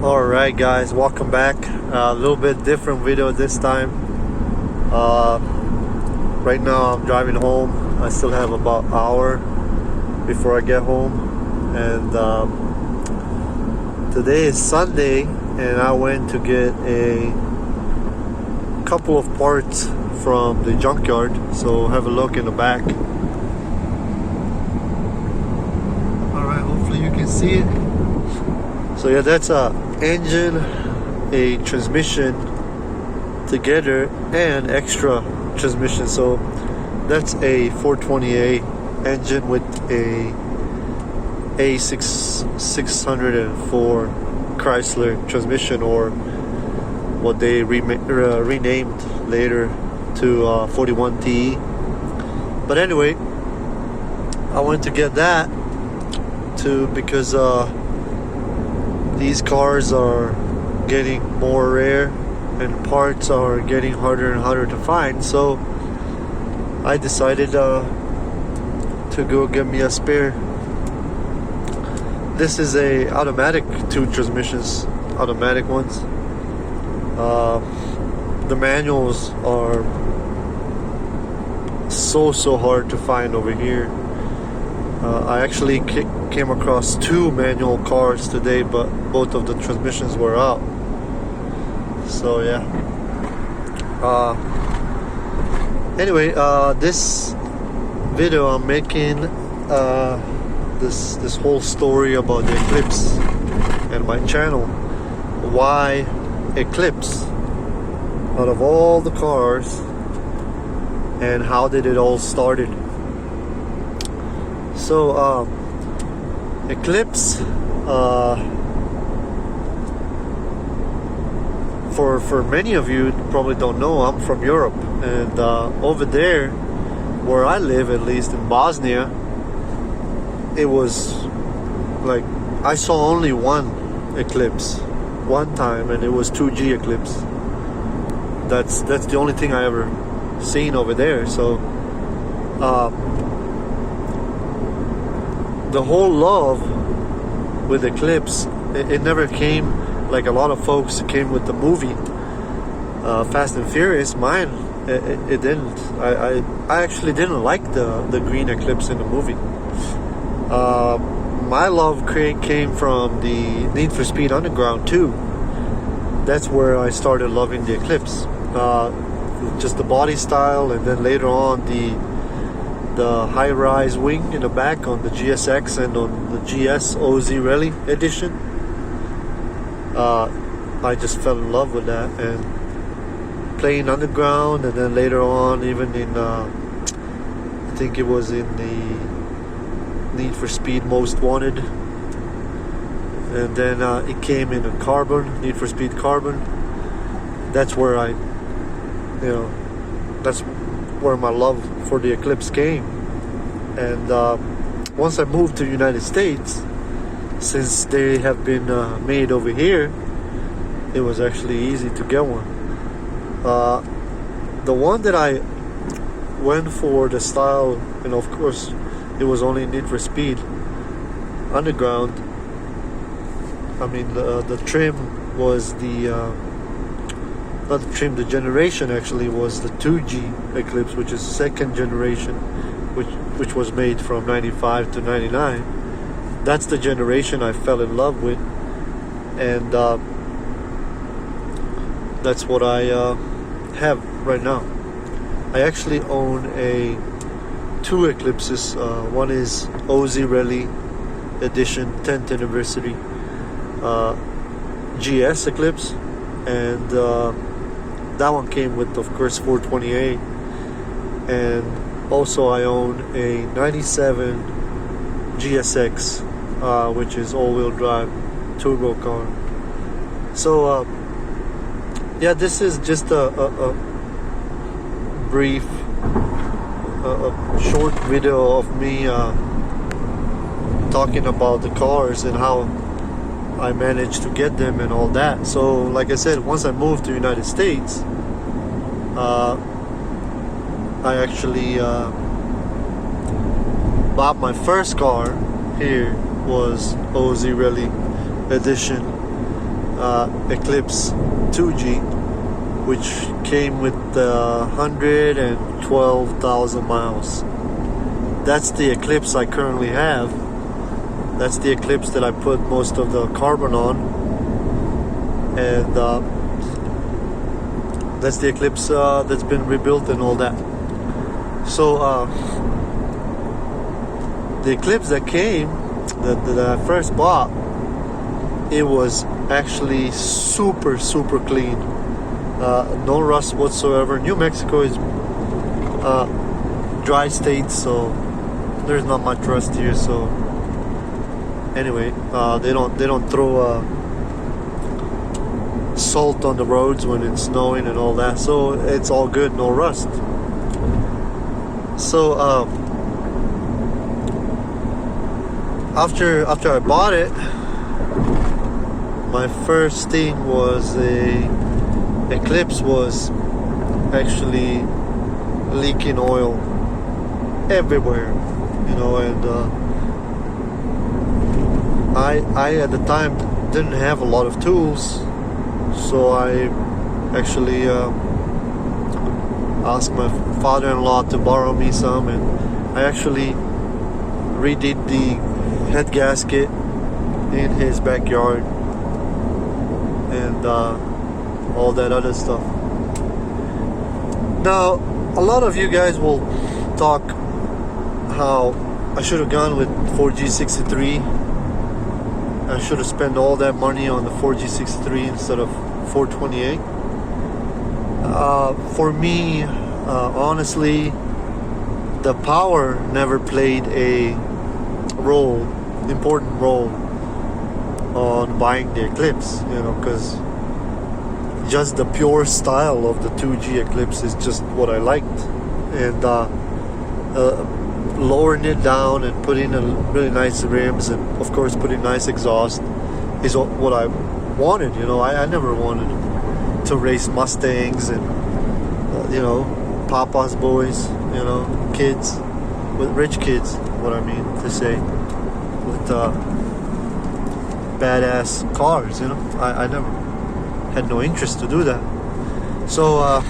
Alright guys, welcome back. A little bit different video this time. Right now I'm driving home. I still have about an hour before I get home, and today is Sunday, and I went to get a couple of parts from the junkyard. So have a look in the back. Alright, hopefully you can see it. So yeah, that's a engine, a transmission together, and extra transmission. So that's a 420A engine with a A604 Chrysler transmission, or what they renamed later to 41TE. But anyway, I wanted to get that too because these cars are getting more rare and parts are getting harder and harder to find. So I decided to go get me a spare. This is a automatic, 2 transmissions, automatic ones. The manuals are so hard to find over here. I actually came across 2 manual cars today, but both of the transmissions were out. So yeah. Anyway, this video I'm making this whole story about the Eclipse and my channel. Why Eclipse out of all the cars, and how did it all started? So Eclipse, for many of you probably don't know, I'm from Europe, and over there where I live, at least in Bosnia, it was like I saw only one Eclipse one time, and it was 2G Eclipse. That's the only thing I ever seen over there. So the whole love with Eclipse, it never came like a lot of folks came with the movie Fast and Furious. Mine, it didn't. I actually didn't like the green Eclipse in the movie. My love came from the Need for Speed Underground 2. That's where I started loving the Eclipse. Just the body style, and then later on the high-rise wing in the back on the GSX and on the GS OZ Rally edition. I just fell in love with that, and playing Underground, and then later on even in I think it was in the Need for Speed Most Wanted, and then it came in a Carbon, Need for Speed Carbon. That's where that's where my love for the Eclipse came. And once I moved to the United States, since they have been made over here, it was actually easy to get one. The one that I went for, the style, and of course it was only Need for Speed Underground. I mean, the trim was not the trim, the generation actually was the 2G Eclipse, which is second generation, which was made from 95 to 99. That's the generation I fell in love with, and that's what I have right now. I actually own 2 Eclipses. One is OZ Rally Edition 10th anniversary GS Eclipse, and that one came with, of course, 420A. And also I own a 97 GSX, which is all-wheel drive turbo car. So yeah, this is just a brief, short video of me talking about the cars and how I managed to get them and all that. So like I said, once I moved to the United States, I actually bought my first car here was OZ Rally Edition Eclipse 2G, which came with 112,000 miles. That's the Eclipse I currently have. That's the Eclipse that I put most of the carbon on, and that's the Eclipse that's been rebuilt and all that. So the Eclipse that came, that I first bought, it was actually super clean, no rust whatsoever. New Mexico is dry state, so there's not much rust here. So anyway, they don't throw salt on the roads when it's snowing and all that, so it's all good, no rust. So after I bought it, my first thing was a Eclipse was actually leaking oil everywhere, you know, and I at the time didn't have a lot of tools, so I actually asked my father-in-law to borrow me some, and I actually redid the head gasket in his backyard and all that other stuff. Now, a lot of you guys will talk how I should have gone with 4G63. I should have spent all that money on the 4G63 instead of 428. For me, honestly, the power never played a important role on buying the Eclipse, you know, because just the pure style of the 2G Eclipse is just what I liked, and lowering it down and putting in really nice rims and of course putting nice exhaust is what I wanted. You know, I never wanted to race Mustangs and you know, Papa's boys, you know, kids, with rich kids, what I mean to say, with badass cars, you know. I never had no interest to do that. So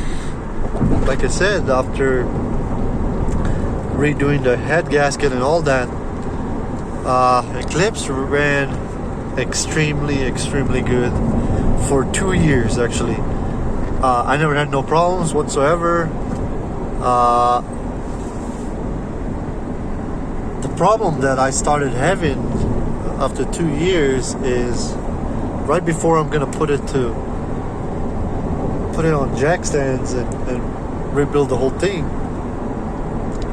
like I said, after redoing the head gasket and all that, Eclipse ran extremely good for 2 years actually. I never had no problems whatsoever. The problem that I started having after 2 years is right before I'm gonna put it on jack stands and rebuild the whole thing,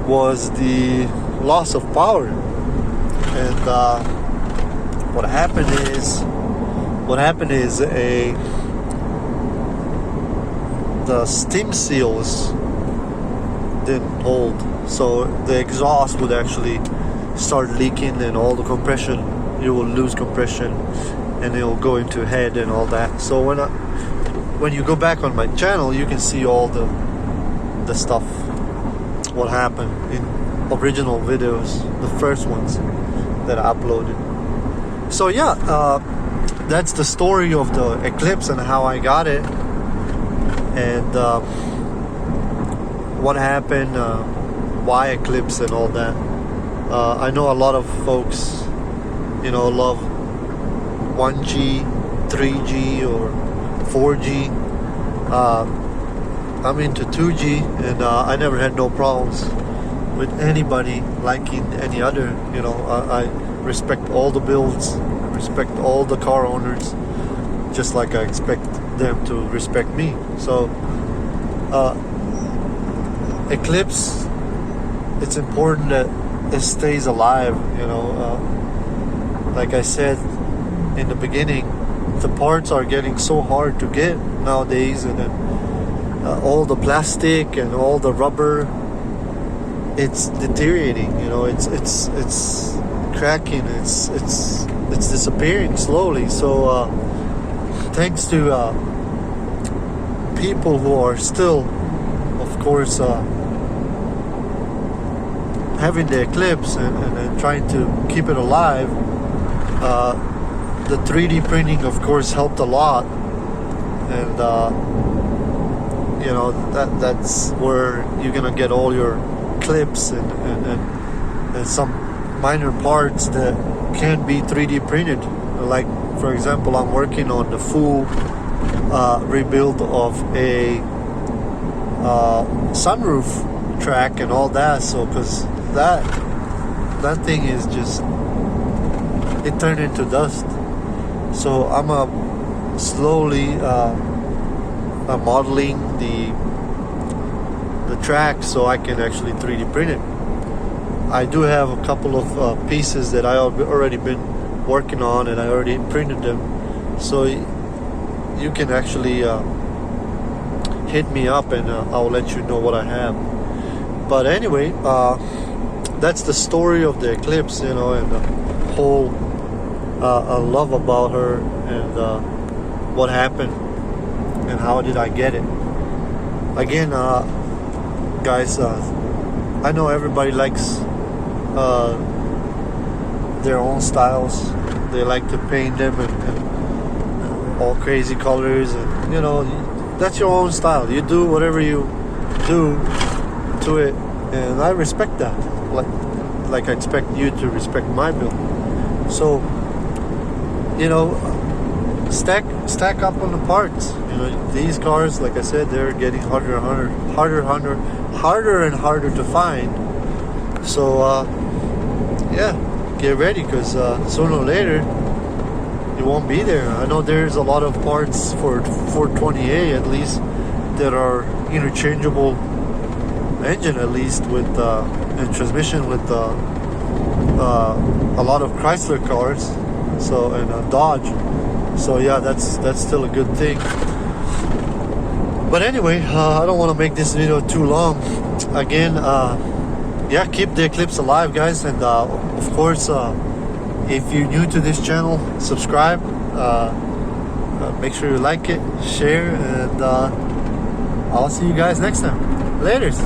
was the loss of power. And what happened is the steam seals didn't hold, so the exhaust would actually start leaking, and all the compression, you will lose compression, and it will go into head and all that. So when you go back on my channel, you can see all the stuff, what happened in original videos, the first ones that I uploaded. So yeah, that's the story of the Eclipse and how I got it, and what happened, why Eclipse and all that. I know a lot of folks, you know, love 1G, 3G or 4G. I'm into 2G, and I never had no problems with anybody liking any other. You know, I respect all the builds, respect all the car owners, just like I expect them to respect me. So Eclipse, it's important that it stays alive, you know. Like I said in the beginning, the parts are getting so hard to get nowadays, and then all the plastic and all the rubber, it's deteriorating, you know. It's cracking, it's disappearing slowly. So thanks to people who are still, of course, having the Eclipse and trying to keep it alive, the 3D printing, of course, helped a lot. And you know, that's where you're gonna get all your clips and some minor parts that can be 3D printed. Like, for example, I'm working on the full rebuild of a sunroof track and all that. So, because that thing is just, it turned into dust. So I'm slowly modeling the track so I can actually 3D print it. I do have a couple of pieces that I already been working on, and I already printed them. So you can actually hit me up, and I'll let you know what I have. But anyway, that's the story of the Eclipse, you know, and the whole love about her, and what happened and how did I get it. Again, guys, I know everybody likes their own styles. They like to paint them and all crazy colors, and you know, that's your own style. You do whatever you do to it, and I respect that, like I expect you to respect my build. So, you know, stack up on the parts. You know, these cars, like I said, they're getting harder and harder to find. So yeah, get ready, because sooner or later it won't be there. I know there's a lot of parts for 420A at least that are interchangeable engine, at least, with and transmission with a lot of Chrysler cars, so, and Dodge. So yeah, that's still a good thing. But anyway, I don't want to make this video too long. Again, yeah, keep the Eclipse alive, guys. And of course, if you're new to this channel, subscribe. Make sure you like it, share, and I'll see you guys next time. Laters.